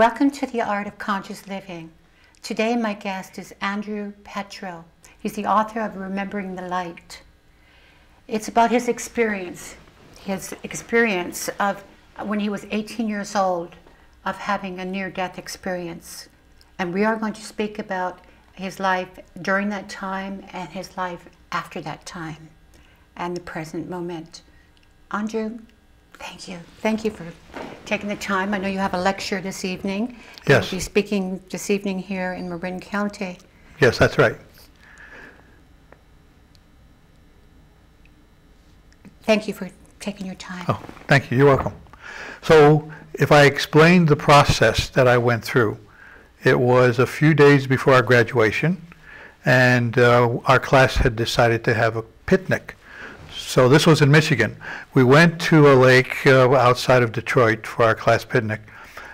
Welcome to the Art of Conscious Living. Today my guest is Andrew Petro. He's the author of Remembering the Light. It's about his experience of when he was 18 years old of having a near-death experience. And we are going to speak about his life during that time and his life after that time and the present moment. Andrew, thank you. Thank you for taking the time. I know you have a lecture this evening. Yes. You'll be speaking this evening here in Marin County. Yes, that's right. Thank you for taking your time. Oh, thank you. You're welcome. So if I explained the process that I went through, it was a few days before our graduation, and our class had decided to have a picnic. So this was in Michigan. We went to a lake outside of Detroit for our class picnic.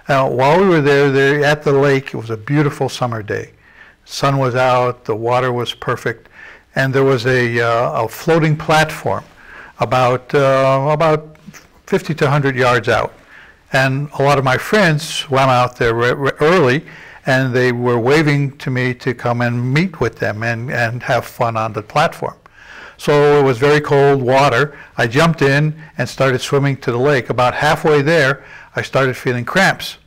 While we were there at the lake, it was a beautiful summer day. Sun was out, the water was perfect, and there was a floating platform about 50 to 100 yards out. And a lot of my friends swam out there early, and they were waving to me to come and meet with them and have fun on the platform. So it was very cold water. I jumped in and started swimming to the lake. About halfway there, I started feeling cramps.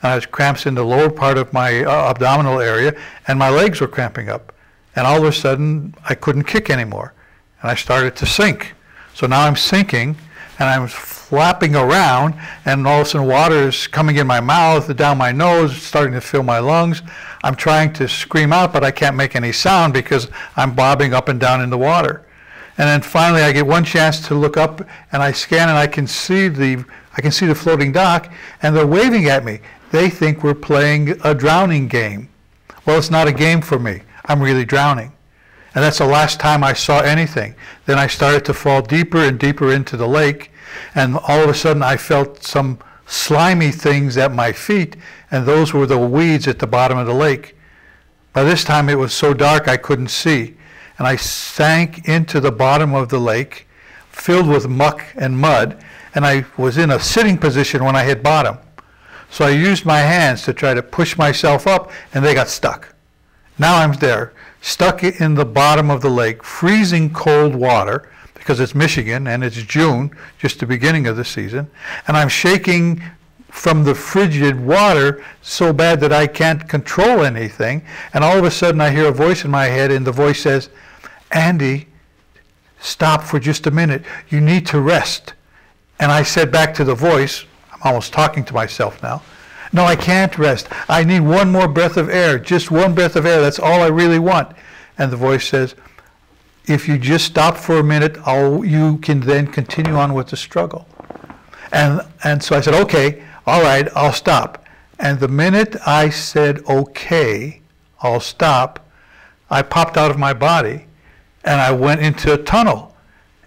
And I was cramps in the lower part of my abdominal area, and my legs were cramping up. And all of a sudden, I couldn't kick anymore. And I started to sink. So now I'm sinking, and I'm flapping around, and all of a sudden water is coming in my mouth, down my nose, starting to fill my lungs. I'm trying to scream out, but I can't make any sound because I'm bobbing up and down in the water. And then finally I get one chance to look up, and I scan, and I can see the floating dock, and they're waving at me. They think we're playing a drowning game. Well, it's not a game for me. I'm really drowning. And that's the last time I saw anything. Then I started to fall deeper and deeper into the lake, and all of a sudden I felt some slimy things at my feet, and those were the weeds at the bottom of the lake. By this time it was so dark I couldn't see, and I sank into the bottom of the lake, filled with muck and mud, and I was in a sitting position when I hit bottom. So I used my hands to try to push myself up, and they got stuck. Now I'm there, stuck in the bottom of the lake, freezing cold water, because it's Michigan and it's June, just the beginning of the season, and I'm shaking from the frigid water so bad that I can't control anything, and all of a sudden I hear a voice in my head, and the voice says, "Andy, stop for just a minute. You need to rest." And I said back to the voice, I'm almost talking to myself now, "No, I can't rest. I need one more breath of air, just one breath of air. That's all I really want." And the voice says, "If you just stop for a minute, you can then continue on with the struggle." And so I said, "Okay, all right, I'll stop." And the minute I said, "Okay, I'll stop," I popped out of my body and I went into a tunnel.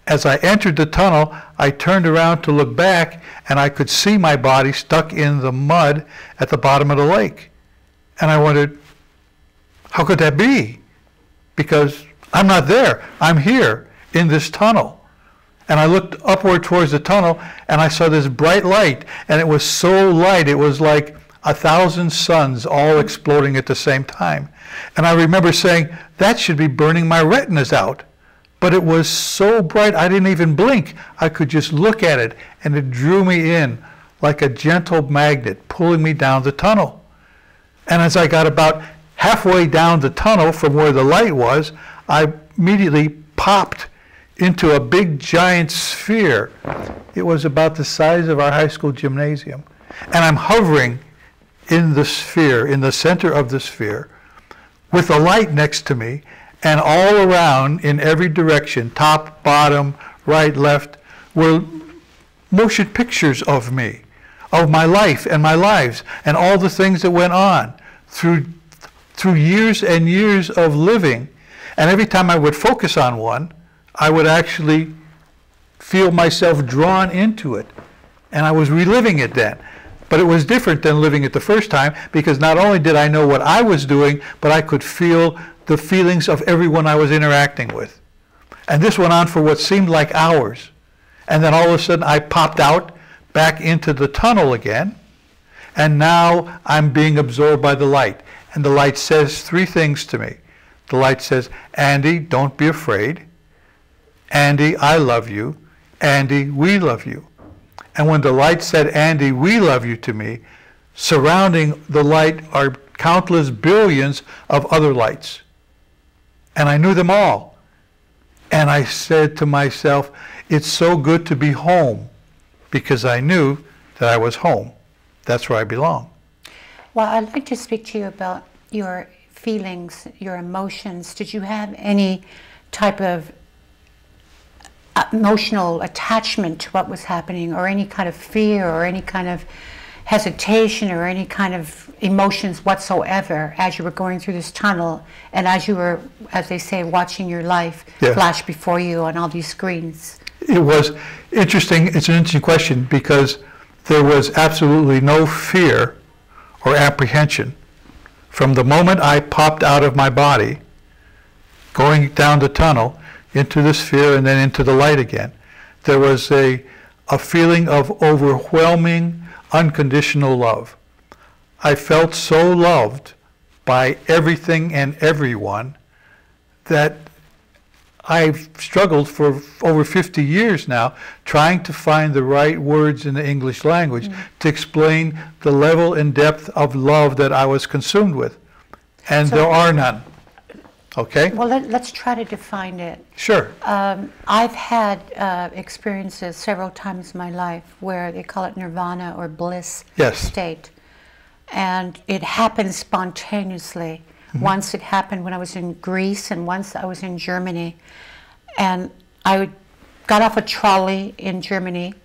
As I entered the tunnel, I turned around to look back, and I could see my body stuck in the mud at the bottom of the lake. And I wondered, how could that be? Because I'm not there. I'm here in this tunnel. And I looked upward towards the tunnel, and I saw this bright light, and it was so light, it was like 1,000 suns all exploding at the same time. And I remember saying, that should be burning my retinas out. But it was so bright, I didn't even blink. I could just look at it, and it drew me in like a gentle magnet, pulling me down the tunnel. And as I got about halfway down the tunnel from where the light was, I immediately popped into a big giant sphere. It was about the size of our high school gymnasium. And I'm hovering in the sphere, in the center of the sphere, with the light next to me, and all around in every direction, top, bottom, right, left, were motion pictures of me, of my life and my lives, and all the things that went on through years and years of living. And every time I would focus on one, I would actually feel myself drawn into it. And I was reliving it then. But it was different than living it the first time, because not only did I know what I was doing, but I could feel the feelings of everyone I was interacting with. And this went on for what seemed like hours. And then all of a sudden I popped out back into the tunnel again. And now I'm being absorbed by the light. And the light says three things to me. The light says, Andy, don't be afraid. Andy, I love you. Andy, we love you. And when the light said, Andy, we love you to me, surrounding the light are countless billions of other lights. And I knew them all. And I said to myself, it's so good to be home, because I knew that I was home. That's where I belong. Well, I'd like to speak to you about your feelings, your emotions. Did you have any type of emotional attachment to what was happening, or any kind of fear, or any kind of hesitation, or any kind of emotions whatsoever as you were going through this tunnel, and as you were, as they say, watching your life flash before you on all these screens? It was interesting. It's an interesting question, because there was absolutely no fear or apprehension. From the moment I popped out of my body, going down the tunnel, into the sphere and then into the light again, there was a feeling of overwhelming, unconditional love. I felt so loved by everything and everyone that I've struggled for over 50 years now trying to find the right words in the English language to explain the level and depth of love that I was consumed with. And there are none. Okay? Well, let's try to define it. Sure. I've had experiences several times in my life where they call it nirvana or bliss state. And it happens spontaneously. Once it happened when I was in Greece, and once I was in Germany. And I got off a trolley in Germany,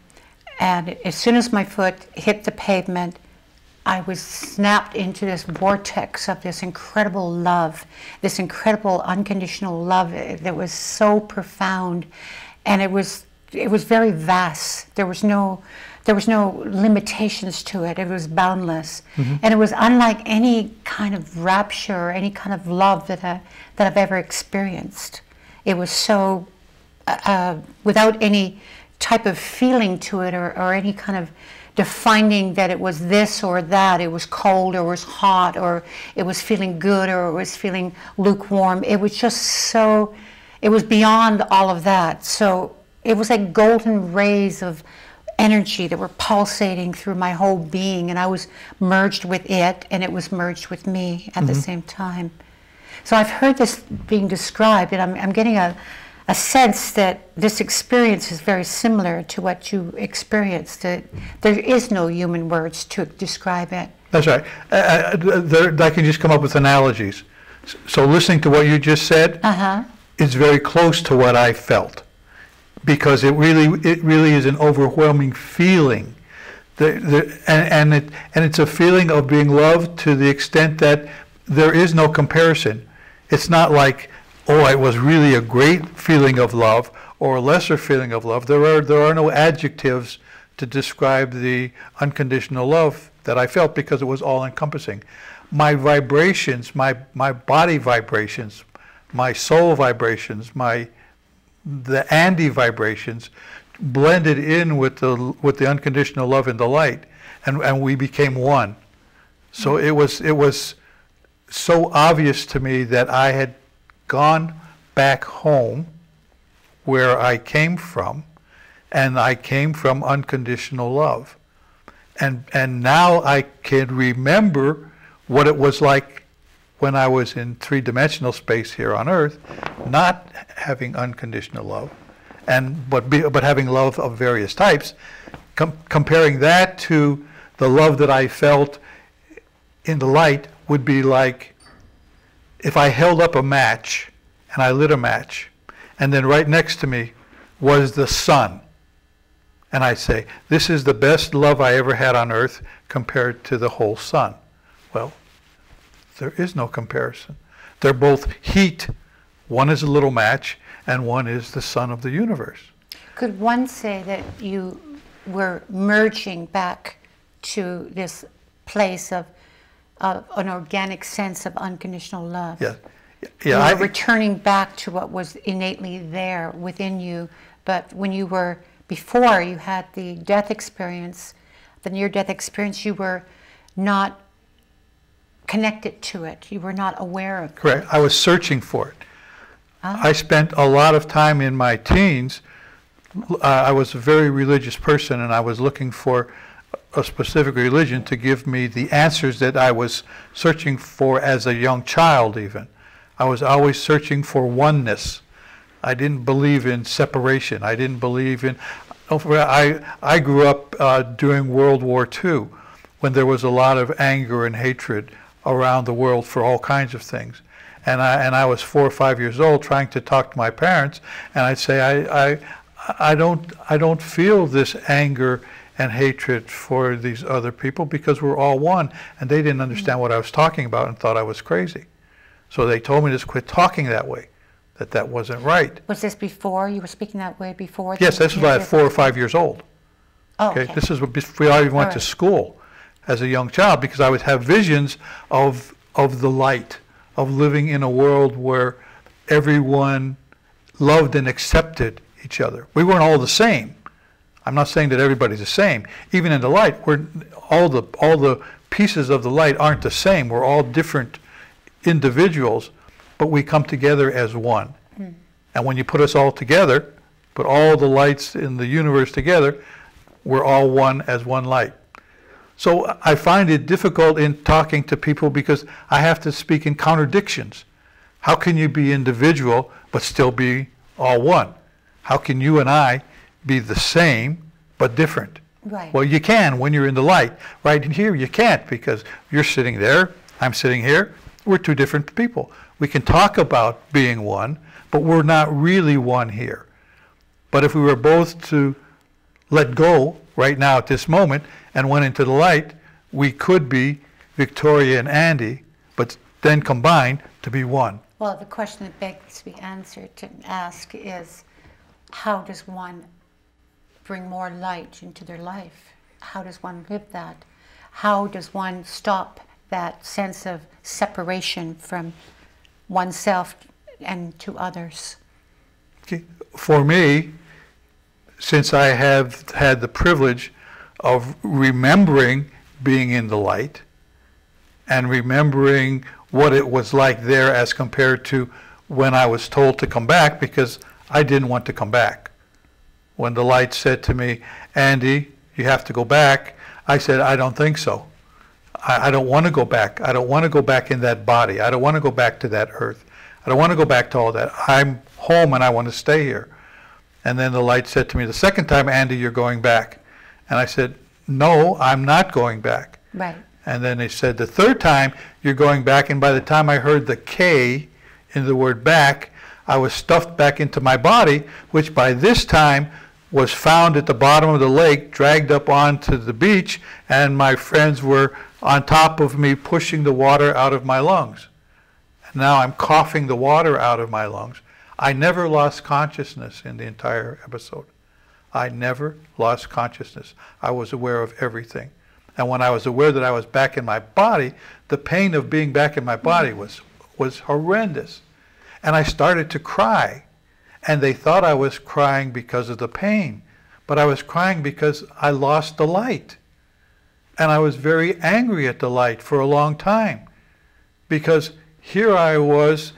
and as soon as my foot hit the pavement, I was snapped into this vortex of this incredible love, this incredible unconditional love that was so profound, and it was very vast. There was no limitations to it. It was boundless, and it was unlike any kind of rapture or any kind of love that I've ever experienced. It was so without any type of feeling to it, or any kind of defining that it was this or that. It was cold or it was hot, or it was feeling good or it was feeling lukewarm. It was just so, it was beyond all of that. So it was like golden rays of energy that were pulsating through my whole being, and I was merged with it, and it was merged with me at the same time. So I've heard this being described, and I'm getting a sense that this experience is very similar to what you experienced, that there is no human words to describe it. That's right. I can just come up with analogies. So listening to what you just said is very close to what I felt, because it really is an overwhelming feeling. And it's a feeling of being loved to the extent that there is no comparison. It's not like, oh, it was really a great feeling of love or a lesser feeling of love. There are no adjectives to describe the unconditional love that I felt, because it was all encompassing. My vibrations, my body vibrations, my soul vibrations, the Andy vibrations blended in with the unconditional love and the light, and we became one. So it was so obvious to me that I had gone back home where I came from, and I came from unconditional love. And now I can remember what it was like when I was in three-dimensional space here on Earth, not having unconditional love, but having love of various types. Comparing that to the love that I felt in the light would be like if I held up a match and I lit a match, and then right next to me was the sun, and I say, this is the best love I ever had on Earth compared to the whole sun. Well, there is no comparison. They're both heat. One is a little match, and one is the sun of the universe. Could one say that you were merging back to this place of an organic sense of unconditional love? Yeah. You were returning back to what was innately there within you, but when you were, before you had the death experience, the near-death experience, you were not connected to it. You were not aware of it. Correct. I was searching for it. Oh. I spent a lot of time in my teens. I was a very religious person, and I was looking for a specific religion to give me the answers that I was searching for as a young child even. I was always searching for oneness. I didn't believe in separation. I didn't believe in... I grew up during World War II, when there was a lot of anger and hatred around the world for all kinds of things. And I was 4 or 5 years old trying to talk to my parents, and I'd say, I don't feel this anger and hatred for these other people because we're all one. And they didn't understand what I was talking about and thought I was crazy. So they told me to quit talking that way, that wasn't right. Was this before? You were speaking that way before? Yes, this was at 4 or 5 years old. Oh, okay. This is before I even went to school as a young child, because I would have visions of the light, of living in a world where everyone loved and accepted each other. We weren't all the same. I'm not saying that everybody's the same. Even in the light, all the pieces of the light aren't the same. We're all different individuals, but we come together as one. Mm. And when you put us all together, put all the lights in the universe together, we're all one as one light. So I find it difficult in talking to people because I have to speak in contradictions. How can you be individual but still be all one? How can you and I be the same but different? Right. Well, you can when you're in the light. Right here you can't, because you're sitting there, I'm sitting here. We're two different people. We can talk about being one, but we're not really one here. But if we were both to let go right now at this moment and went into the light, we could be Victoria and Andy, but then combine to be one. Well, the question that begs to be answered, to ask, is how does one bring more light into their life? How does one live that? How does one stop that sense of separation from oneself and to others? Okay. For me, since I have had the privilege of remembering being in the light and remembering what it was like there as compared to when I was told to come back, because I didn't want to come back. When the light said to me, Andy, you have to go back, I said, I don't think so. I don't want to go back. I don't want to go back in that body. I don't want to go back to that earth. I don't want to go back to all that. I'm home and I want to stay here. And then the light said to me the second time, Andy, you're going back. And I said, no, I'm not going back. Right. And then they said the third time, you're going back. And by the time I heard the K in the word back, I was stuffed back into my body, which by this time was found at the bottom of the lake, dragged up onto the beach, and my friends were on top of me pushing the water out of my lungs. And now I'm coughing the water out of my lungs. I never lost consciousness in the entire episode. I never lost consciousness. I was aware of everything. And when I was aware that I was back in my body, the pain of being back in my body was horrendous. And I started to cry. And they thought I was crying because of the pain. But I was crying because I lost the light. And I was very angry at the light for a long time. Because here I was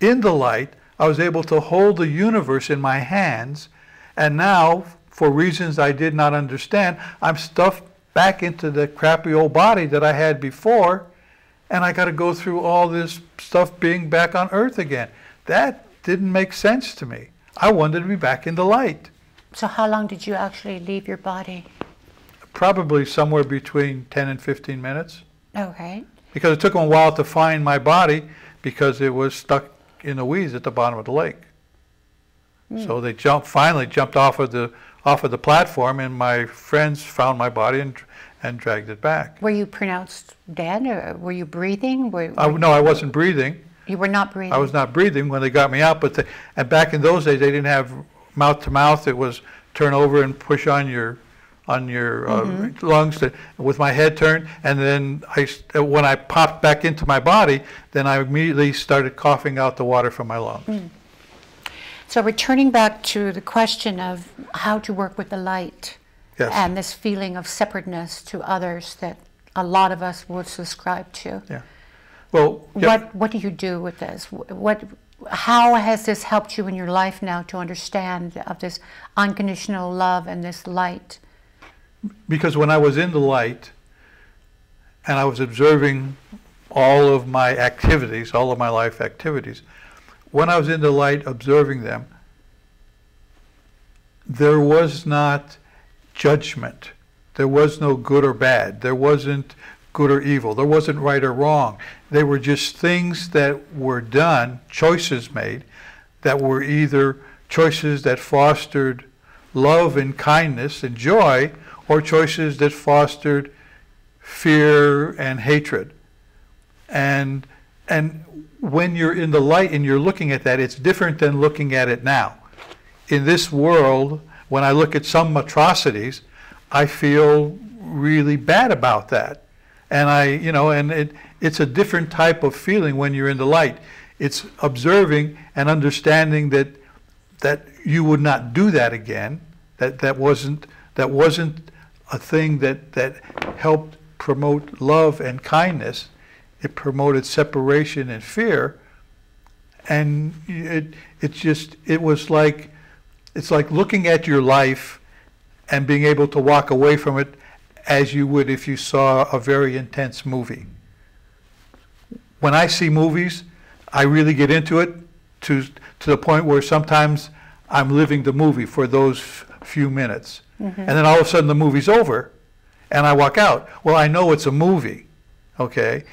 in the light. I was able to hold the universe in my hands. And now, for reasons I did not understand, I'm stuffed back into the crappy old body that I had before. And I got to go through all this stuff being back on Earth again. That didn't make sense to me. I wanted to be back in the light. So how long did you actually leave your body? Probably somewhere between 10 and 15 minutes. Okay. Because it took them a while to find my body because it was stuck in the weeds at the bottom of the lake. So they finally jumped off of the platform, and my friends found my body and dragged it back. Were you pronounced dead, or were you breathing? No, I wasn't breathing. You were not breathing? I was not breathing when they got me out, and back in those days they didn't have mouth to mouth. It was turn over and push on your lungs with my head turned, and then when I popped back into my body, then I immediately started coughing out the water from my lungs. Mm. So returning back to the question of how to work with the light, yes, and this feeling of separateness to others that a lot of us would subscribe to. Yeah. Well, what do you do with this? How has this helped you in your life now to understand of this unconditional love and this light? Because when I was in the light and I was observing all of my activities, all of my life activities, when I was in the light observing them, there was not judgment. There was no good or bad. There wasn't good or evil. There wasn't right or wrong. They were just things that were done, choices made, that were either choices that fostered love and kindness and joy, or choices that fostered fear and hatred. And when you're in the light and you're looking at that, it's different than looking at it now. In this world, when I look at some atrocities, I feel really bad about that. And it's a different type of feeling when you're in the light. It's observing and understanding that you would not do that again. That wasn't a thing that helped promote love and kindness. It promoted separation and fear. And it's like looking at your life and being able to walk away from it as you would if you saw a very intense movie. When I see movies, I really get into it to the point where sometimes I'm living the movie for those few minutes. Mm-hmm. And then all of a sudden the movie's over and I walk out. Well, I know it's a movie, okay?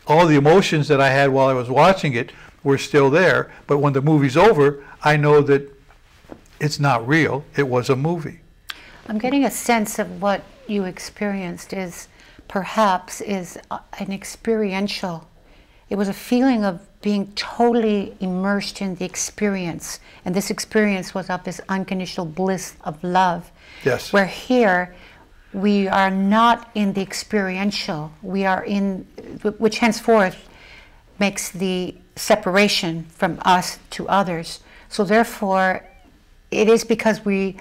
All the emotions that I had while I was watching it were still there, but when the movie's over, I know that it's not real, it was a movie. I'm getting a sense of what you experienced is an experiential. It was a feeling of being totally immersed in the experience, and this experience was of this unconditional bliss of love. Yes. Where here we are not in the experiential, we are in, which henceforth makes the separation from us to others. So therefore, it is because we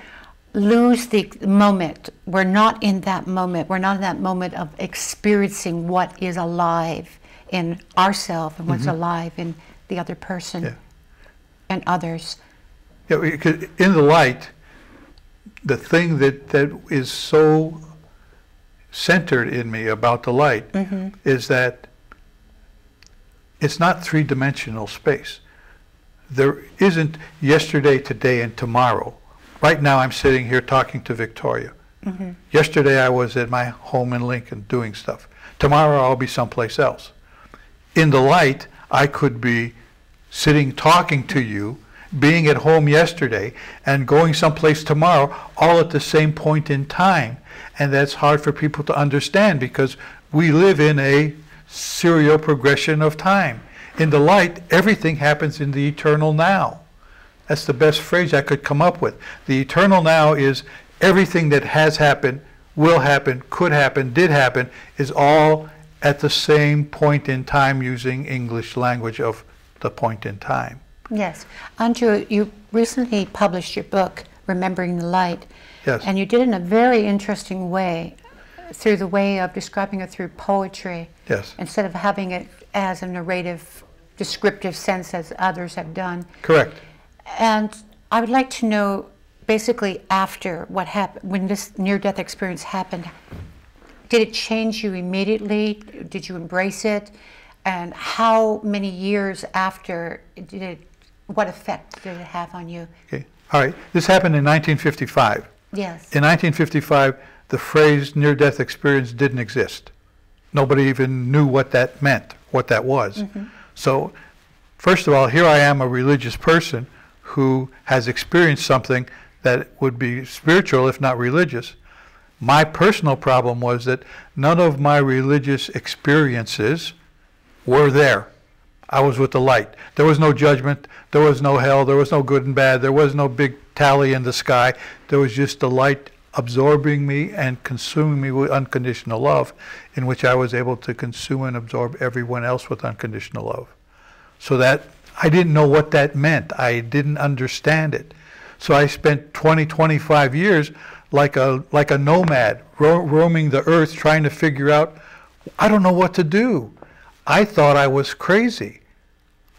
lose the moment. We're not in that moment. We're not in that moment of experiencing what is alive in ourselves and what's mm-hmm. alive in the other person yeah. and others. Yeah, because in the light, the thing that is so centered in me about the light mm-hmm. is that it's not three-dimensional space. There isn't yesterday, today, and tomorrow. Right now I'm sitting here talking to Victoria. Mm-hmm. Yesterday I was at my home in Lincoln doing stuff. Tomorrow I'll be someplace else. In the light, I could be sitting talking to you, being at home yesterday, and going someplace tomorrow, all at the same point in time. And that's hard for people to understand because we live in a serial progression of time. In the light, everything happens in the eternal now. That's the best phrase I could come up with. The eternal now is everything that has happened, will happen, could happen, did happen, is all at the same point in time using English language of the point in time. Yes. Andrew, you recently published your book, Remembering the Light. Yes. And you did it in a very interesting way, through the way of describing it through poetry. Yes. Instead of having it as a narrative, descriptive sense as others have done. Correct. And I would like to know, basically, after what happened, when this near-death experience happened, did it change you immediately? Did you embrace it? And how many years after did it, what effect did it have on you? Okay. All right. This happened in 1955. Yes. In 1955, the phrase near-death experience didn't exist. Nobody even knew what that meant, what that was. Mm-hmm. So, first of all, here I am, a religious person who has experienced something that would be spiritual, if not religious. My personal problem was that none of my religious experiences were there. I was with the light. There was no judgment, there was no hell, there was no good and bad, there was no big tally in the sky. There was just the light absorbing me and consuming me with unconditional love, in which I was able to consume and absorb everyone else with unconditional love. So that I didn't know what that meant. I didn't understand it. So I spent 25 years like a nomad, roaming the earth, trying to figure out I don't know what to do. I thought I was crazy.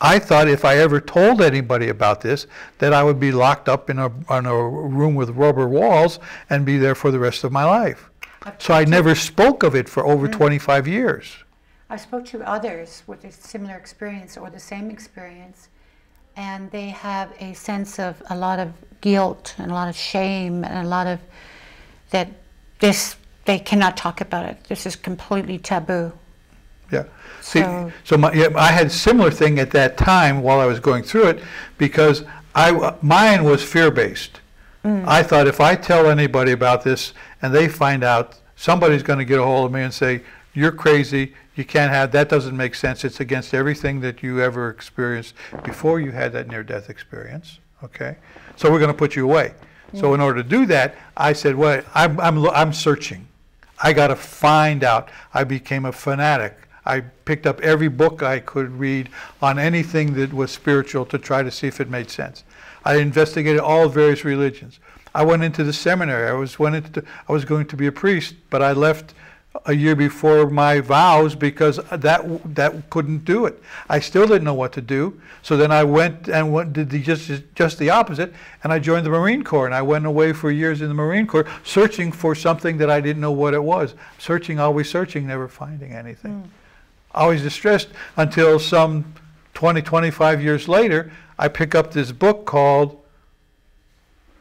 I thought if I ever told anybody about this, that I would be locked up in a room with rubber walls and be there for the rest of my life. So I never spoke of it for over 25 years. I spoke to others with a similar experience or the same experience, and they have a sense of a lot of guilt and a lot of shame and a lot of that they cannot talk about it. This is completely taboo. Yeah. See, so I had a similar thing at that time while I was going through it, because mine was fear-based. I thought if I tell anybody about this and they find out, somebody's going to get a hold of me and say, you're crazy, you can't have, that doesn't make sense, it's against everything that you ever experienced before you had that near-death experience, okay? So we're going to put you away. So in order to do that, I said, well, I'm searching. I got to find out. I became a fanatic. I picked up every book I could read on anything that was spiritual to try to see if it made sense. I investigated all various religions. I went into the seminary. I was going to be a priest, but I left a year before my vows because that couldn't do it. I still didn't know what to do. So then I went and did just the opposite, and I joined the Marine Corps, and I went away for years in the Marine Corps searching for something that I didn't know what it was. Searching, always searching, never finding anything. Always distressed until some 20, 25 years later, I pick up this book called,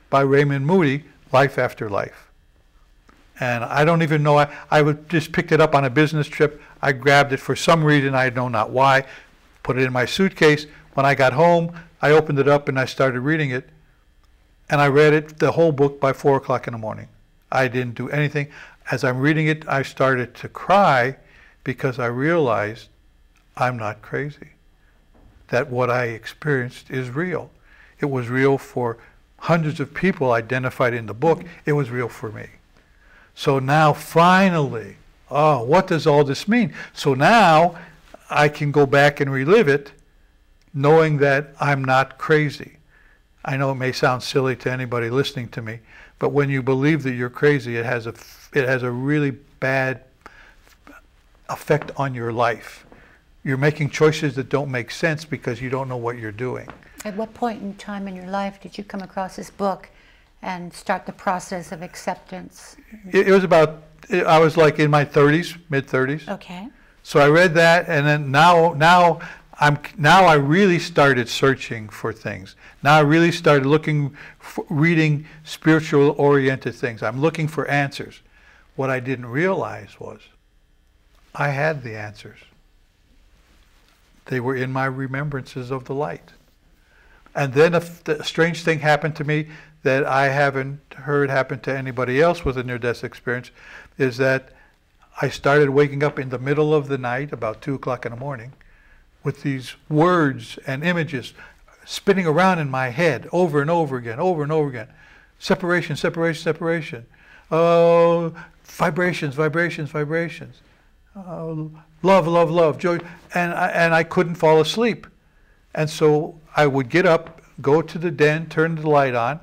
by Raymond Moody, Life After Life. And I don't even know, I just picked it up on a business trip. I grabbed it for some reason, I know not why, put it in my suitcase. When I got home, I opened it up and I started reading it. And I read it, the whole book, by 4 o'clock in the morning. I didn't do anything. As I'm reading it, I started to cry because I realized I'm not crazy. That what I experienced is real. It was real for hundreds of people identified in the book. It was real for me. So now finally, oh, what does all this mean? So now I can go back and relive it knowing that I'm not crazy. I know it may sound silly to anybody listening to me, but when you believe that you're crazy, it has a really bad effect on your life. You're making choices that don't make sense because you don't know what you're doing. At what point in time in your life did you come across this book and start the process of acceptance? It was about, I was like in my 30s, mid-30s. Okay. So I read that, and then now I really started searching for things. Now I really started reading spiritual-oriented things. I'm looking for answers. What I didn't realize was I had the answers. They were in my remembrances of the light. And then a strange thing happened to me that I haven't heard happen to anybody else with a near-death experience, is that I started waking up in the middle of the night, about 2 o'clock in the morning, with these words and images spinning around in my head over and over again, over and over again. Separation, separation, separation. Oh, vibrations, vibrations, vibrations. Love, love, love, joy. And I couldn't fall asleep. And so I would get up, go to the den, turn the light on,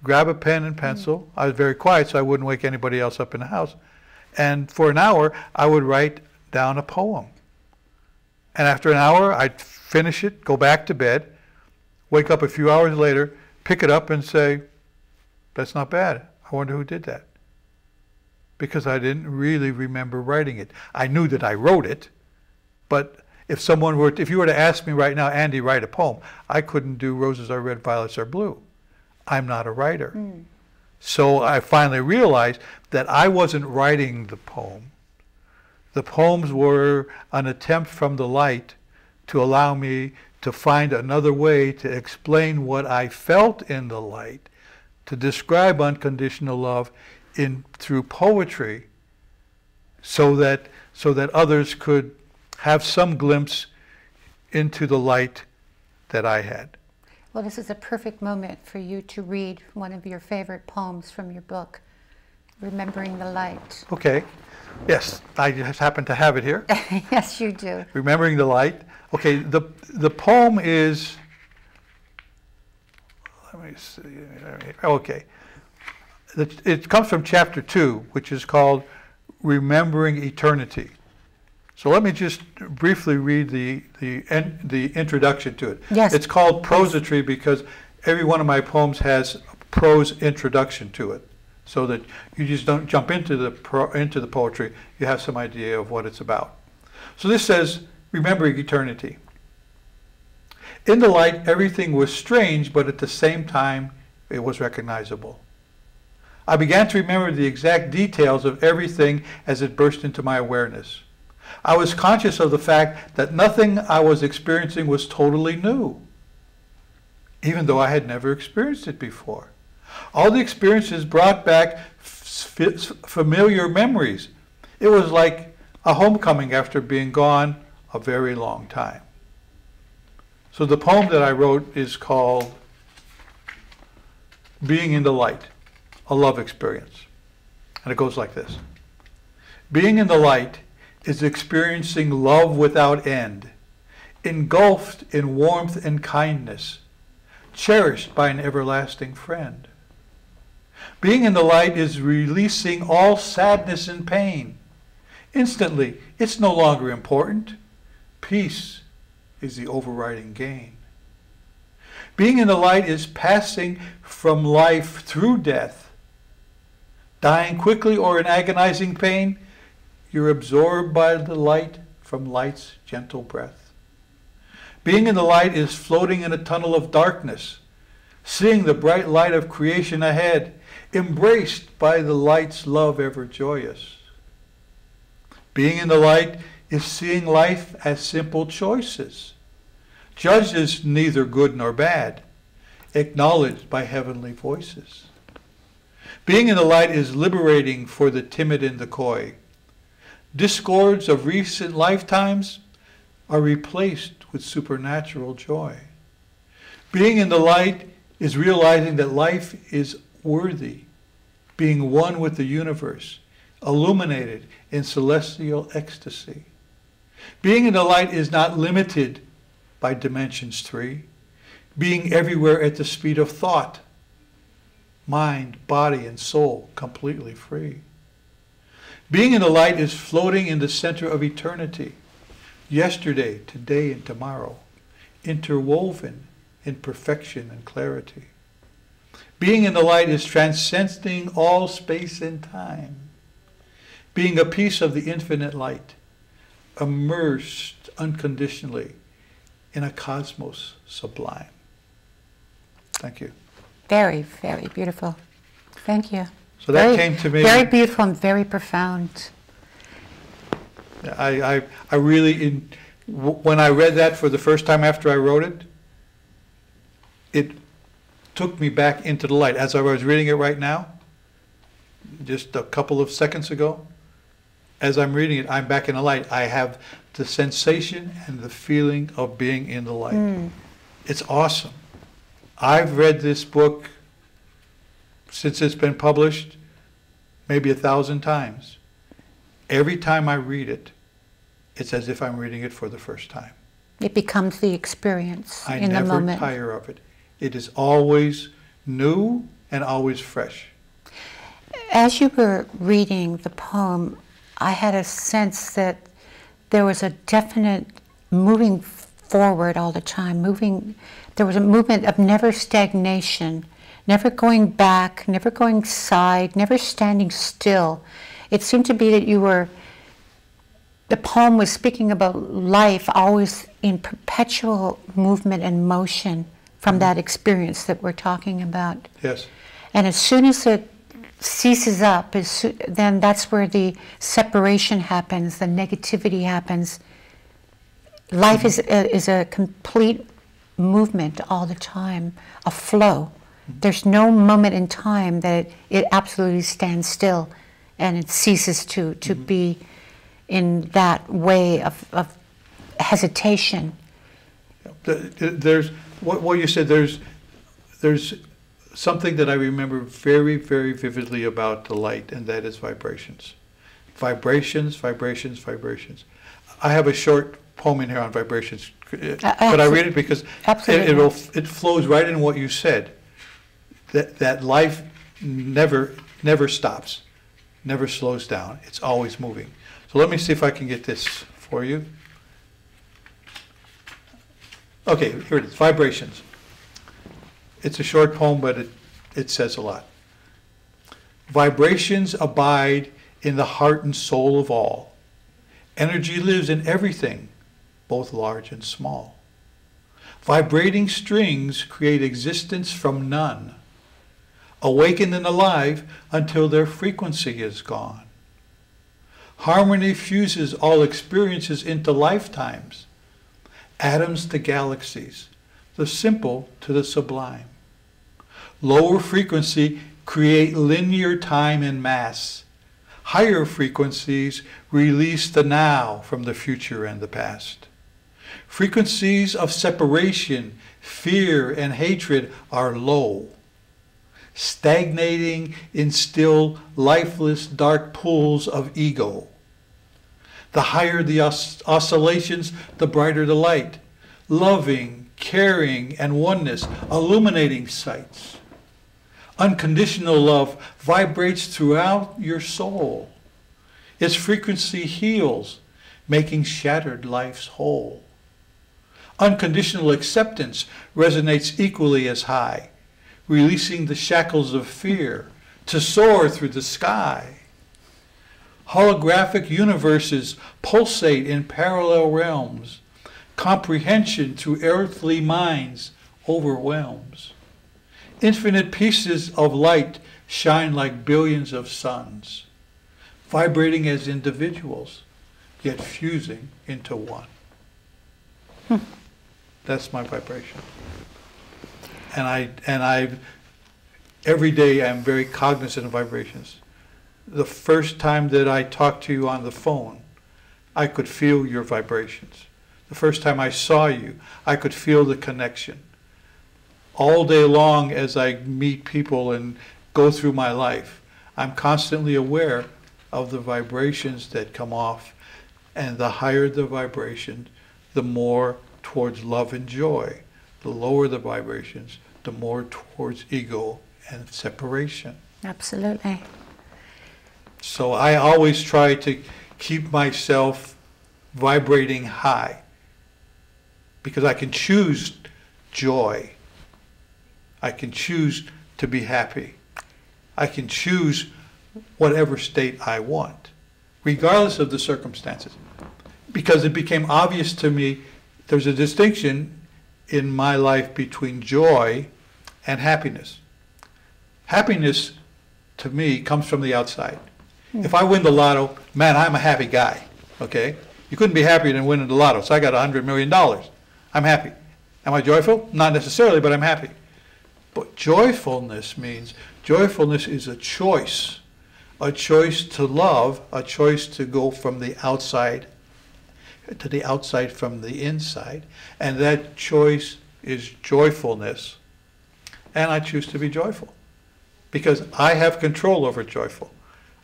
grab a pen and pencil. I was very quiet, so I wouldn't wake anybody else up in the house. And for an hour, I would write down a poem. And after an hour, I'd finish it, go back to bed, wake up a few hours later, pick it up and say, that's not bad. I wonder who did that. Because I didn't really remember writing it. I knew that I wrote it, but if you were to ask me right now, Andy, write a poem, I couldn't do Roses Are Red, Violets Are Blue. I'm not a writer. So I finally realized that I wasn't writing the poem. The poems were an attempt from the light to allow me to find another way to explain what I felt in the light, to describe unconditional love through poetry, so that others could have some glimpse into the light that I had. Well, this is a perfect moment for you to read one of your favorite poems from your book, Remembering the Light. Okay. Yes, I just happen to have it here. Yes, you do. Remembering the Light. Okay, the poem is, let me see, okay. It comes from chapter 2, which is called Remembering Eternity. So let me just briefly read the introduction to it. Yes. It's called prosody because every one of my poems has prose introduction to it, so that you just don't jump into the poetry. You have some idea of what it's about. So this says, remembering eternity. In the light, everything was strange, but at the same time, it was recognizable. I began to remember the exact details of everything as it burst into my awareness. I was conscious of the fact that nothing I was experiencing was totally new, even though I had never experienced it before. All the experiences brought back familiar memories. It was like a homecoming after being gone a very long time. So the poem that I wrote is called Being in the Light, a Love Experience. And it goes like this. Being in the light is experiencing love without end, engulfed in warmth and kindness, cherished by an everlasting friend. Being in the light is releasing all sadness and pain. Instantly, it's no longer important. Peace is the overriding gain. Being in the light is passing from life through death. Dying quickly or in agonizing pain, you're absorbed by the light from light's gentle breath. Being in the light is floating in a tunnel of darkness, seeing the bright light of creation ahead, embraced by the light's love ever joyous. Being in the light is seeing life as simple choices, judged as neither good nor bad, acknowledged by heavenly voices. Being in the light is liberating for the timid and the coy. Discords of recent lifetimes are replaced with supernatural joy. Being in the light is realizing that life is worthy, being one with the universe, illuminated in celestial ecstasy. Being in the light is not limited by dimensions 3, being everywhere at the speed of thought, mind, body, and soul completely free. Being in the light is floating in the center of eternity, yesterday, today, and tomorrow, interwoven in perfection and clarity. Being in the light is transcending all space and time, being a piece of the infinite light, immersed unconditionally in a cosmos sublime. Thank you. Very, very beautiful. Thank you. So that came to me. Very beautiful and very profound. I really, when I read that for the first time after I wrote it, it took me back into the light. As I was reading it right now, just a couple of seconds ago, as I'm reading it, I'm back in the light. I have the sensation and the feeling of being in the light. It's awesome. I've read this book since it's been published maybe 1,000 times. Every time I read it, it's as if I'm reading it for the first time. It becomes the experience in the I moment. never tire of it. It is always new and always fresh. As you were reading the poem, I had a sense that there was a definite moving forward all the time. There was a movement of never stagnation, never going back, never going side, never standing still. It seemed to be that the poem was speaking about life always in perpetual movement and motion from that experience that we're talking about. Yes. And as soon as it ceases up, then that's where the separation happens, the negativity happens. Life is a complete movement all the time, a flow. There's no moment in time that it absolutely stands still and it ceases to be in that way of hesitation. There's what you said. There's something that I remember very, very vividly about the light, and that is vibrations. Vibrations, vibrations, vibrations. I have a short poem in here on vibrations. Could I read it? Because it flows right in what you said. That life never stops, never slows down. It's always moving. So let me see if I can get this for you. Okay, here it is, Vibrations. It's a short poem, but it says a lot. Vibrations abide in the heart and soul of all. Energy lives in everything, both large and small. Vibrating strings create existence from none, awakened and alive until their frequency is gone. Harmony fuses all experiences into lifetimes, atoms to galaxies, the simple to the sublime. Lower frequency create linear time and mass. Higher frequencies release the now from the future and the past. Frequencies of separation, fear, and hatred are low, stagnating in still, lifeless, dark pools of ego. The higher the oscillations, the brighter the light, loving, caring, and oneness, illuminating sights. Unconditional love vibrates throughout your soul. Its frequency heals, making shattered lives whole. Unconditional acceptance resonates equally as high, releasing the shackles of fear to soar through the sky. Holographic universes pulsate in parallel realms. Comprehension through earthly minds overwhelms. Infinite pieces of light shine like billions of suns, vibrating as individuals, yet fusing into one. That's my vibration. And every day I'm very cognizant of vibrations. The first time that I talked to you on the phone, I could feel your vibrations. The first time I saw you, I could feel the connection. All day long as I meet people and go through my life, I'm constantly aware of the vibrations that come off, and the higher the vibration, the more towards love and joy. The lower the vibrations, the more towards ego and separation. Absolutely. So I always try to keep myself vibrating high, because I can choose joy. I can choose to be happy. I can choose whatever state I want, regardless of the circumstances. Because it became obvious to me there's a distinction in my life between joy and happiness. Happiness, to me, comes from the outside. If I win the lotto, man, I'm a happy guy, okay? You couldn't be happier than winning the lotto, so I got $100 million. I'm happy. Am I joyful? Not necessarily, but I'm happy. But joyfulness means, joyfulness is a choice to love, a choice to go from the outside to the outside from the inside, and that choice is joyfulness. And I choose to be joyful because I have control over joyful.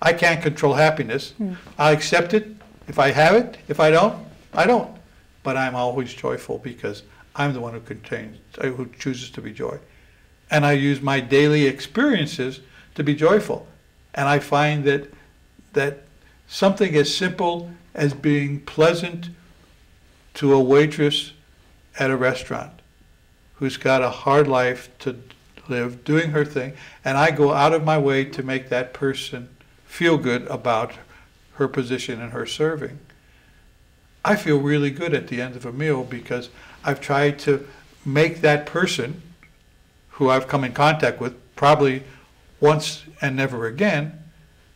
I can't control happiness. I accept it if I have it. If I don't, I don't. But I'm always joyful because I'm the one who chooses to be joy. And I use my daily experiences to be joyful. And I find that something as simple as being pleasant to a waitress at a restaurant who's got a hard life to live, doing her thing, and I go out of my way to make that person feel good about her position and her serving. I feel really good at the end of a meal because I've tried to make that person who I've come in contact with probably once and never again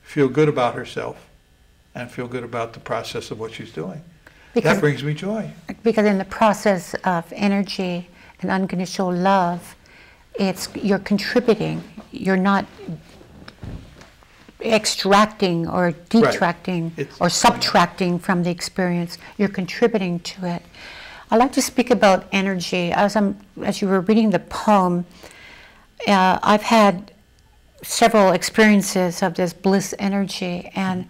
feel good about herself and feel good about the process of what she's doing. That brings me joy. Because in the process of energy and unconditional love, you're contributing. You're not extracting or detracting or subtracting from the experience. You're contributing to it. I'd like to speak about energy. As you were reading the poem, I've had several experiences of this bliss energy, and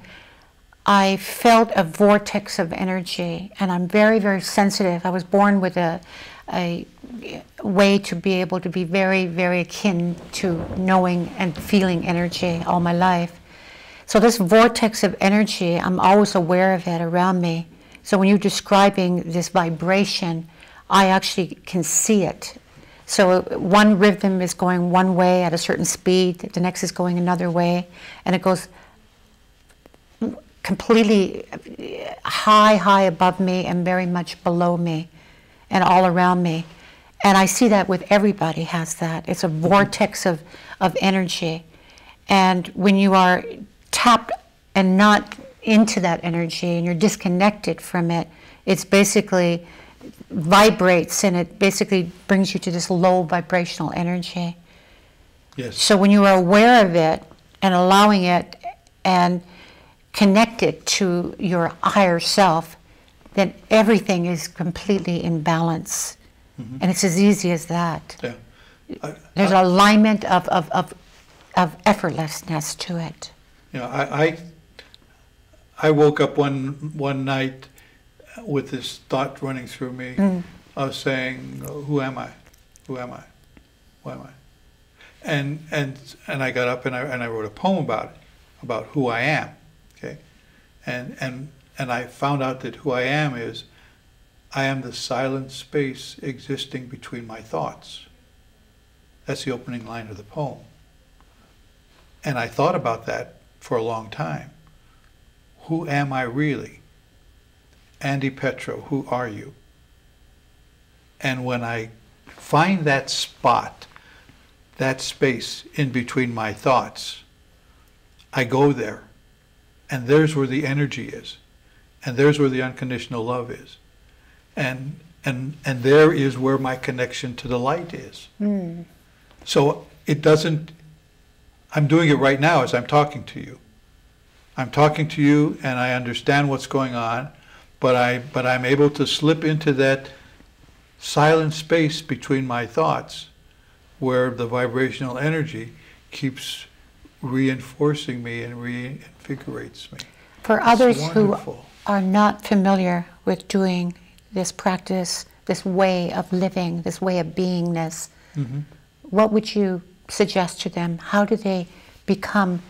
I felt a vortex of energy, and I'm very, very sensitive. I was born with a way to be able to be very, very akin to knowing and feeling energy all my life. So this vortex of energy, I'm always aware of it around me. So when you're describing this vibration, I actually can see it. So one rhythm is going one way at a certain speed, the next is going another way, and it goes completely high above me and very much below me and all around me. And I see that with everybody has that. It's a vortex of energy. And when you are tapped and not into that energy and you're disconnected from it, it's basically vibrates and it basically brings you to this low vibrational energy. Yes. So when you are aware of it and allowing it and connect it to your higher self, then everything is completely in balance. Mm-hmm. And it's as easy as that. Yeah. There's an alignment of effortlessness to it. You know, I woke up one night with this thought running through me of saying, who am I? Who am I? Who am I? And I got up and I wrote a poem about who I am. Okay? And I found out that who I am is, I am the silent space existing between my thoughts. That's the opening line of the poem. And I thought about that for a long time. Who am I really? Andy Petro, who are you? And when I find that spot, that space in between my thoughts, I go there. And there's where the energy is. And there's where the unconditional love is. And there is where my connection to the light is. Mm. So it doesn't, I'm doing it right now as I'm talking to you. I'm talking to you and I understand what's going on, but I'm able to slip into that silent space between my thoughts where the vibrational energy keeps reinforcing me and reinvigorates me. For others who are not familiar with doing this practice, this way of living, this way of beingness, what would you suggest to them? How do they become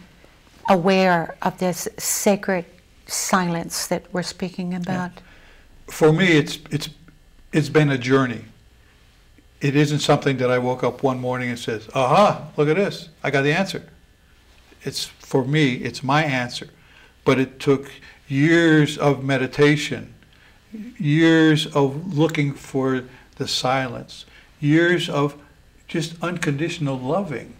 aware of this sacred silence that we're speaking about? Yeah. For me, it's been a journey. It isn't something that I woke up one morning and says, aha, look at this, I got the answer. It's, for me, it's my answer. But it took years of meditation, years of looking for the silence, years of just unconditional loving,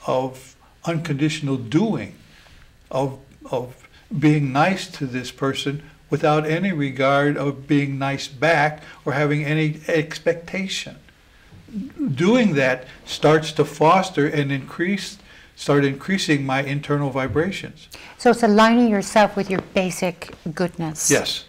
of unconditional doing, of being nice to this person without any regard of being nice back or having any expectation. Doing that starts to foster and start increasing my internal vibrations. So it's aligning yourself with your basic goodness. Yes.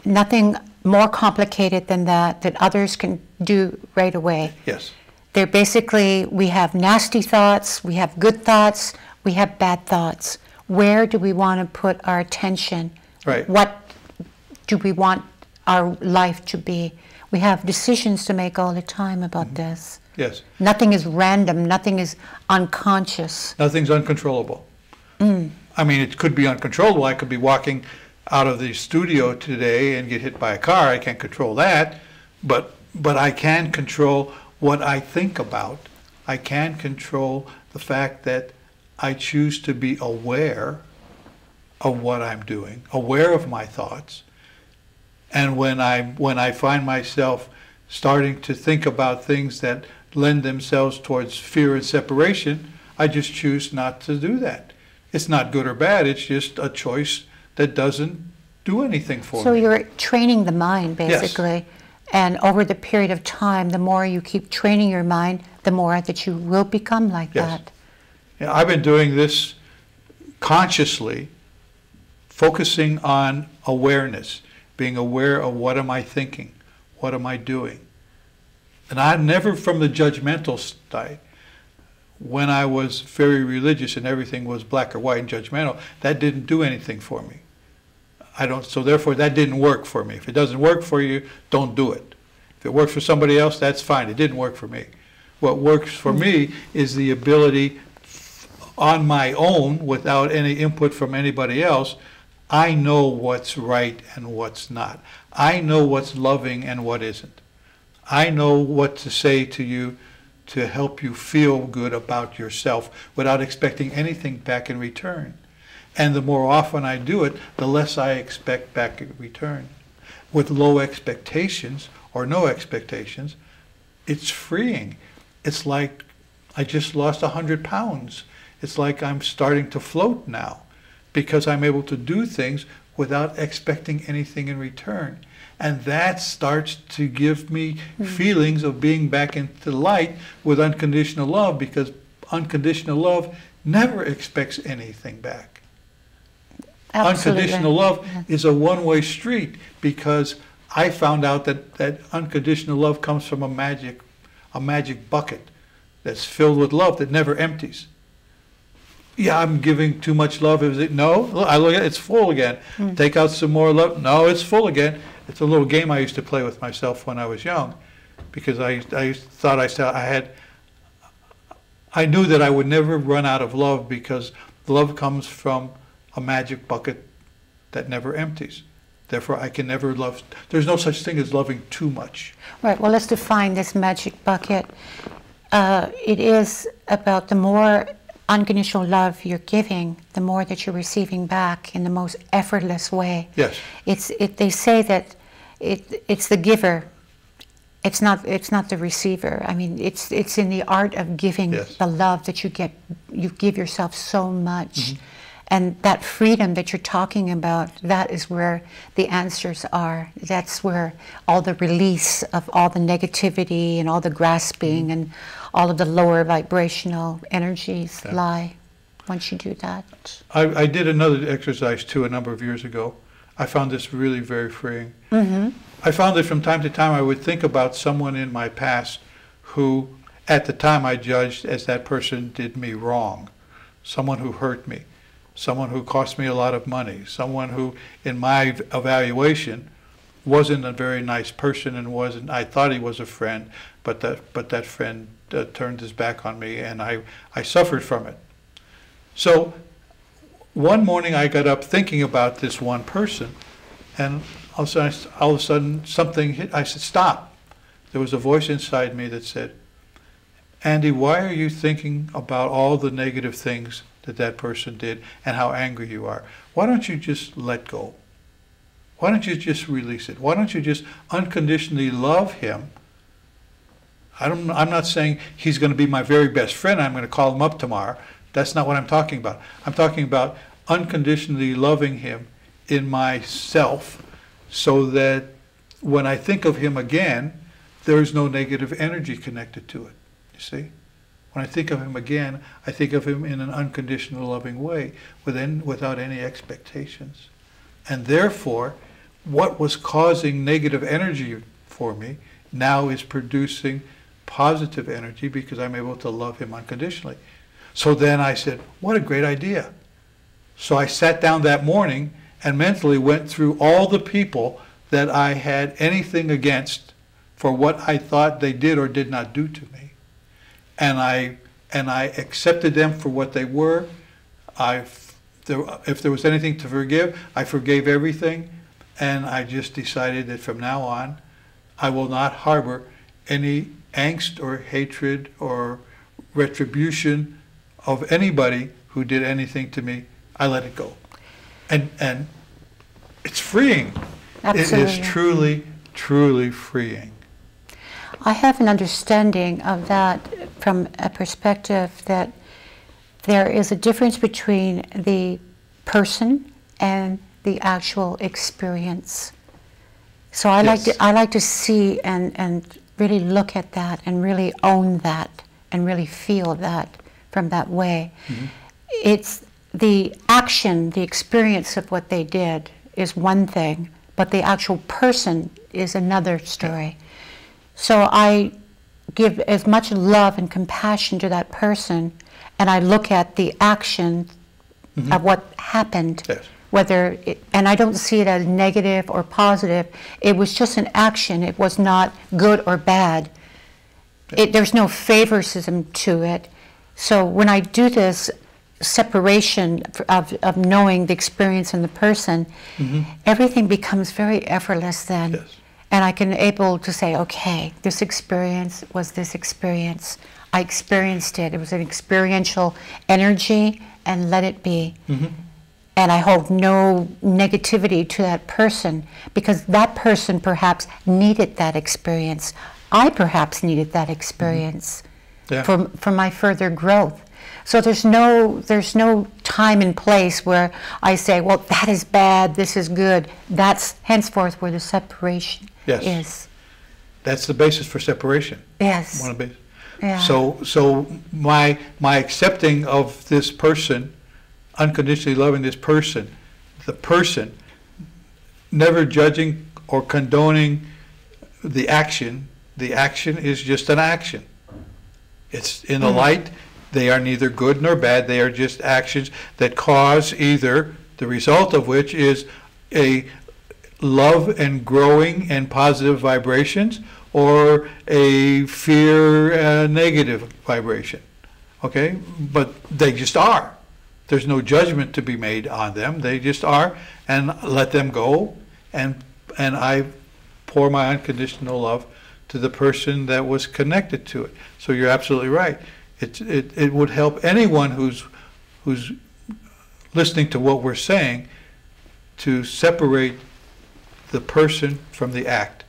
Nothing more complicated than that others can do right away. Yes. They're basically, we have nasty thoughts, we have good thoughts, we have bad thoughts. Where do we want to put our attention? Right. What do we want our life to be? We have decisions to make all the time about this. Yes. Nothing is random, nothing is unconscious. Nothing's uncontrollable. I mean, it could be uncontrollable. I could be walking out of the studio today and get hit by a car. I can't control that, but I can control what I think about. I can control the fact that I choose to be aware of what I'm doing, aware of my thoughts. And when I find myself starting to think about things that lend themselves towards fear and separation, I just choose not to do that. It's not good or bad, it's just a choice that doesn't do anything for me. So you're training the mind, basically. Yes. And over the period of time, the more you keep training your mind, the more that you will become like that. Yeah, I've been doing this consciously, focusing on awareness, being aware of what am I thinking, what am I doing. And I'm never from the judgmental side. When I was very religious and everything was black or white and judgmental, that didn't do anything for me. So therefore that didn't work for me. If it doesn't work for you, don't do it. If it works for somebody else, that's fine. It didn't work for me. What works for me is the ability on my own, without any input from anybody else, I know what's right and what's not. I know what's loving and what isn't. I know what to say to you to help you feel good about yourself without expecting anything back in return. And the more often I do it, the less I expect back in return. With low expectations or no expectations, it's freeing. It's like I just lost 100 pounds. It's like I'm starting to float now because I'm able to do things without expecting anything in return. And that starts to give me feelings of being back into the light with unconditional love, because unconditional love never expects anything back. Absolutely. Unconditional love is a one-way street, because I found out that unconditional love comes from a magic bucket that's filled with love that never empties. Yeah, I'm giving too much love. Is it? No. Look, I look at it, it's full again. Take out some more love. No, it's full again. It's a little game I used to play with myself when I was young, because I thought I knew that I would never run out of love, because love comes from a magic bucket that never empties. Therefore, I can never love. There's no such thing as loving too much. Right. Well, let's define this magic bucket. It is about the more unconditional love you're giving, the more that you're receiving back in the most effortless way. Yes. They say that it's the giver. It's not the receiver. I mean, it's in the art of giving the love that you get. You give yourself so much. And that freedom that you're talking about, that is where the answers are. That's where all the release of all the negativity and all the grasping and all of the lower vibrational energies lie once you do that. I did another exercise too a number of years ago. I found this really very freeing. I found that from time to time I would think about someone in my past who at the time I judged as that person did me wrong, someone who hurt me, someone who cost me a lot of money, someone who in my evaluation wasn't a very nice person and wasn't, I thought he was a friend, but that friend turned his back on me, and I suffered from it. So one morning I got up thinking about this one person, and all of a sudden something hit. I said, stop. There was a voice inside me that said, Andy, why are you thinking about all the negative things that person did and how angry you are? Why don't you just let go? Why don't you just release it? Why don't you just unconditionally love him? I'm not saying he's going to be my very best friend. I'm going to call him up tomorrow. That's not what I'm talking about. I'm talking about unconditionally loving him in myself, so that when I think of him again, there is no negative energy connected to it. You see? When I think of him again, I think of him in an unconditional loving way, without any expectations. And therefore, what was causing negative energy for me now is producing positive energy, because I'm able to love him unconditionally. So then I said, what a great idea. So I sat down that morning and mentally went through all the people that I had anything against for what I thought they did or did not do to me. And I accepted them for what they were. If there was anything to forgive, I forgave everything. And I just decided that from now on, I will not harbor any angst or hatred or retribution of anybody who did anything to me. I let it go. And it's freeing. Absolutely. It is truly, truly freeing. I have an understanding of that from a perspective that there is a difference between the person and the actual experience. So I like to see and really look at that and really own that and really feel that from that way. It's the action, the experience of what they did is one thing, but the actual person is another story. So I give as much love and compassion to that person, and I look at the action of what happened. And I don't see it as negative or positive. It was just an action. It was not good or bad. There's no favoritism to it. So when I do this, separation of knowing the experience and the person, everything becomes very effortless then. Yes. And I can able to say, okay, this experience was this experience. I experienced it. It was an experiential energy, and let it be. And I hold no negativity to that person, because that person perhaps needed that experience. I perhaps needed that experience for my further growth. So there's no time and place where I say, well, that is bad, this is good. That's henceforth where the separation is. That's the basis for separation. Yes. One of the basis. Yeah. So my accepting of this person, unconditionally loving this person, the person, never judging or condoning the action. The action is just an action. It's in the light. They are neither good nor bad. They are just actions that cause either, the result of which is a love and growing and positive vibrations, or a fear negative vibration. Okay? But they just are. There's no judgment to be made on them. They just are, and let them go, and I pour my unconditional love to the person that was connected to it. So you're absolutely right. It would help anyone who's listening to what we're saying to separate the person from the act.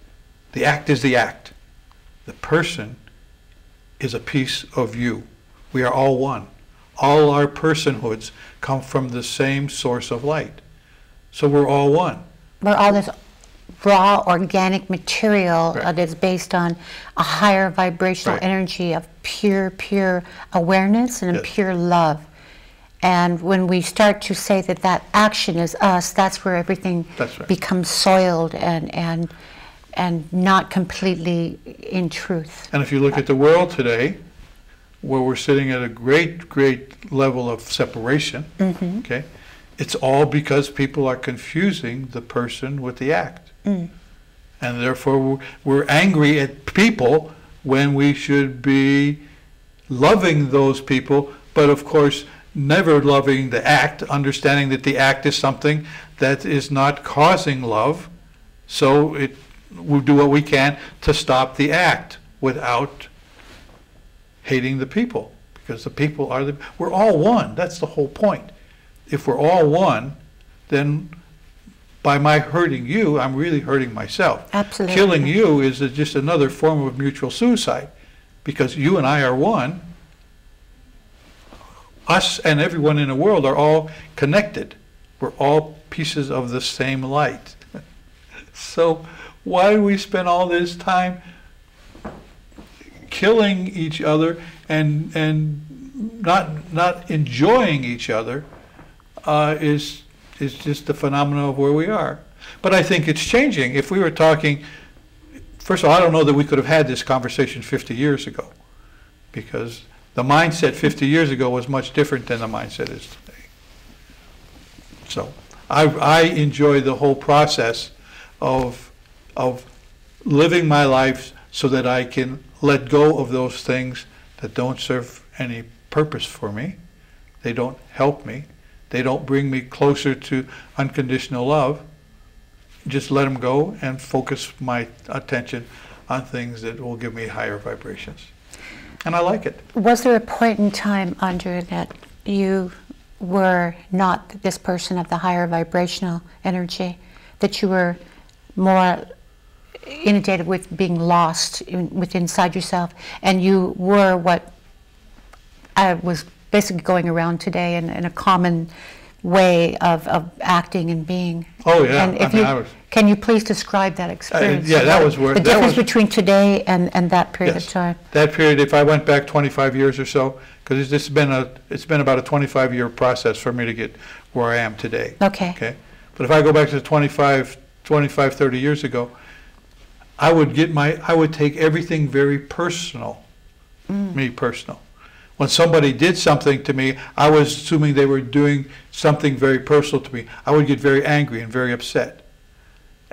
The act is the act. The person is a piece of you. We are all one. All our personhoods come from the same source of light. So we're all one. We're all this raw organic material that's based on a higher vibrational energy of pure awareness and pure love. And when we start to say that that action is us, that's where everything becomes soiled and not completely in truth. And if you look at the world today, where we're sitting at a great level of separation, okay, it's all because people are confusing the person with the act. And therefore we're angry at people when we should be loving those people, but of course never loving the act, understanding that the act is something that is not causing love. So we'll do what we can to stop the act without hating the people, because the people are we're all one. That's the whole point. If we're all one, then by my hurting you, I'm really hurting myself. Absolutely. Killing you is just another form of mutual suicide, because you and I are one. Us and everyone in the world are all connected. We're all pieces of the same light. So why do we spend all this time killing each other and not enjoying each other? Is just the phenomenon of where we are. But I think it's changing. If we were talking, first of all, I don't know that we could have had this conversation 50 years ago, because the mindset 50 years ago was much different than the mindset is today. So I enjoy the whole process of living my life so that I can let go of those things that don't serve any purpose for me. They don't help me. They don't bring me closer to unconditional love. Just let them go and focus my attention on things that will give me higher vibrations. And I like it. Was there a point in time, Andrew, that you were not this person of the higher vibrational energy, that you were more inundated with being lost inside yourself, and you were what I was basically going around today in a common way of acting and being? Oh yeah. And if can you please describe that experience? Yeah, that was where the difference between today and that period of time. That period, if I went back 25 years or so, because it's been about a 25-year process for me to get where I am today. Okay. Okay. But if I go back to 25, 30 years ago, I would take everything very personal. Me personal. When somebody did something to me, I was assuming they were doing something very personal to me. I would get very angry and very upset,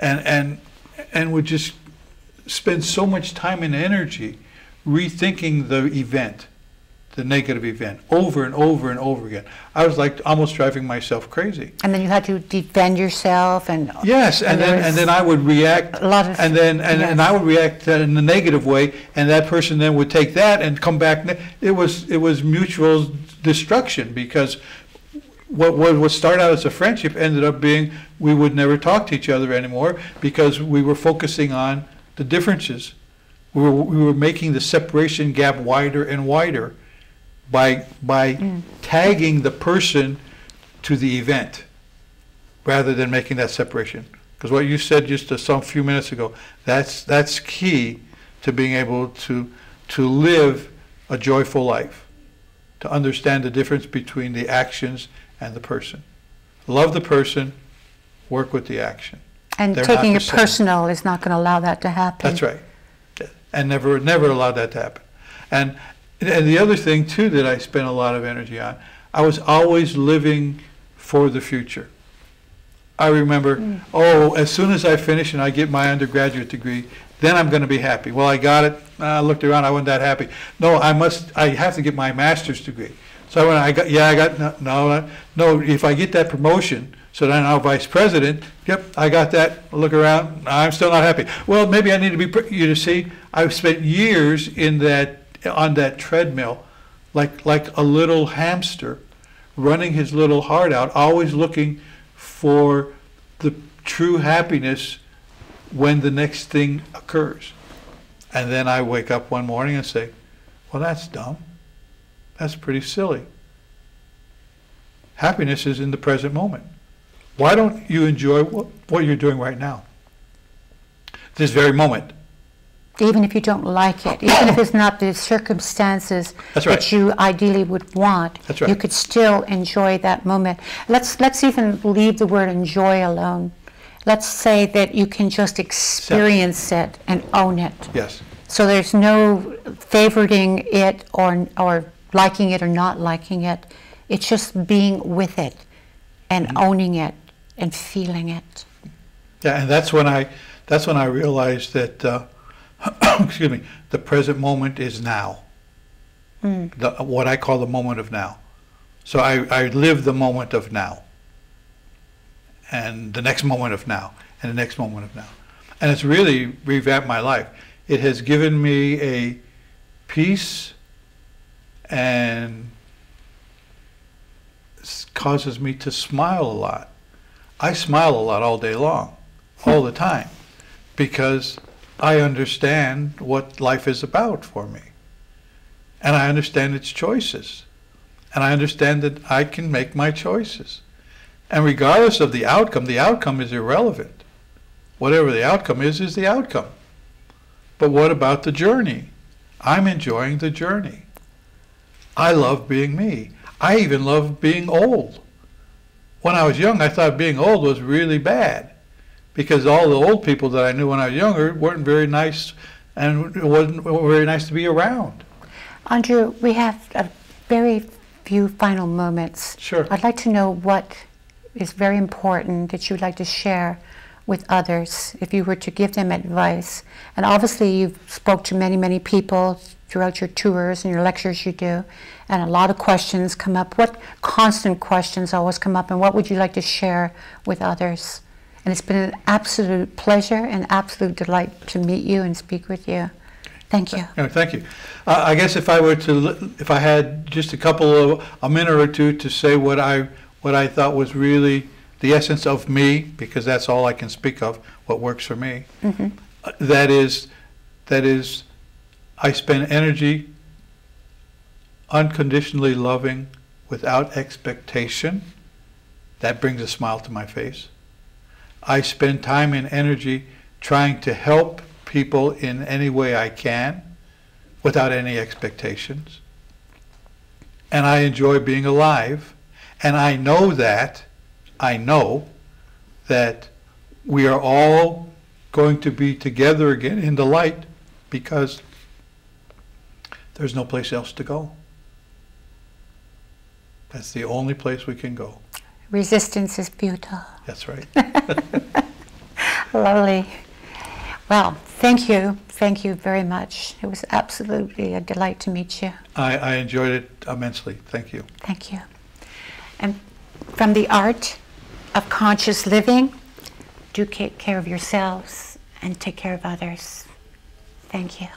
and would just spend so much time and energy rethinking the event, the negative event over and over and over again. I was like almost driving myself crazy. And then you had to defend yourself, and yes, and then I would react, and I would react in the negative way, and that person then would take that and come back. It was mutual destruction, because what started out as a friendship ended up being we would never talk to each other anymore, because we were focusing on the differences. We were making the separation gap wider and wider by tagging the person to the event rather than making that separation. Because what you said just some few minutes ago, that's key to being able to live a joyful life, to understand the difference between the actions and the person. Love the person, work with the action. And taking it personal is not going to allow that to happen. That's right. And never allow that to happen. And the other thing too that I spent a lot of energy on, I was always living for the future. I remember, as soon as I finish and I get my undergraduate degree, then I'm going to be happy. Well, I got it. I looked around. I wasn't that happy. No, I have to get my master's degree. So when no. If I get that promotion, so then I'm vice president. Yep, I got that. I look around. I'm still not happy. Well, maybe I need to be. You see, I've spent years on that treadmill, like a little hamster, running his little heart out, always looking for the true happiness when the next thing occurs. And then I wake up one morning and say, well, that's dumb. That's pretty silly. Happiness is in the present moment. Why don't you enjoy what you're doing right now? This very moment. Even if you don't like it, even if it's not the circumstances that you ideally would want, you could still enjoy that moment. Let's even leave the word enjoy alone. Let's say that you can just experience it and own it. Yes. So there's no favoriting it or liking it or not liking it. It's just being with it and owning it and feeling it. Yeah, and that's when I realized that excuse me, the present moment is now. What I call the moment of now. So I live the moment of now, and the next moment of now, and the next moment of now. And it's really revamped my life. It has given me a peace, and causes me to smile a lot. I smile a lot all day long, all the time, because I understand what life is about for me. And I understand its choices. And I understand that I can make my choices. And regardless of the outcome is irrelevant. Whatever the outcome is the outcome. But what about the journey? I'm enjoying the journey. I love being me. I even love being old. When I was young, I thought being old was really bad, because all the old people that I knew when I was younger weren't very nice, and it wasn't very nice to be around. Andrew, we have a very few final moments. Sure. I'd like to know what is very important that you'd like to share with others, if you were to give them advice. And obviously you've spoke to many, many people throughout your tours and your lectures you do, and a lot of questions come up. What constant questions always come up, and what would you like to share with others? And it's been an absolute pleasure and absolute delight to meet you and speak with you. Thank you. Thank you. I guess if I had just a minute or two to say what I thought was really the essence of me, because that's all I can speak of, what works for me. That is, I spend energy unconditionally loving without expectation. That brings a smile to my face. I spend time and energy trying to help people in any way I can without any expectations. And I enjoy being alive. And I know that we are all going to be together again in the light, because there's no place else to go. That's the only place we can go. Resistance is futile. That's right. Lovely. Well, thank you thank you very much. It was absolutely a delight to meet you. I enjoyed it immensely. Thank you. Thank you. And from the art of conscious living, do take care of yourselves and take care of others. Thank you.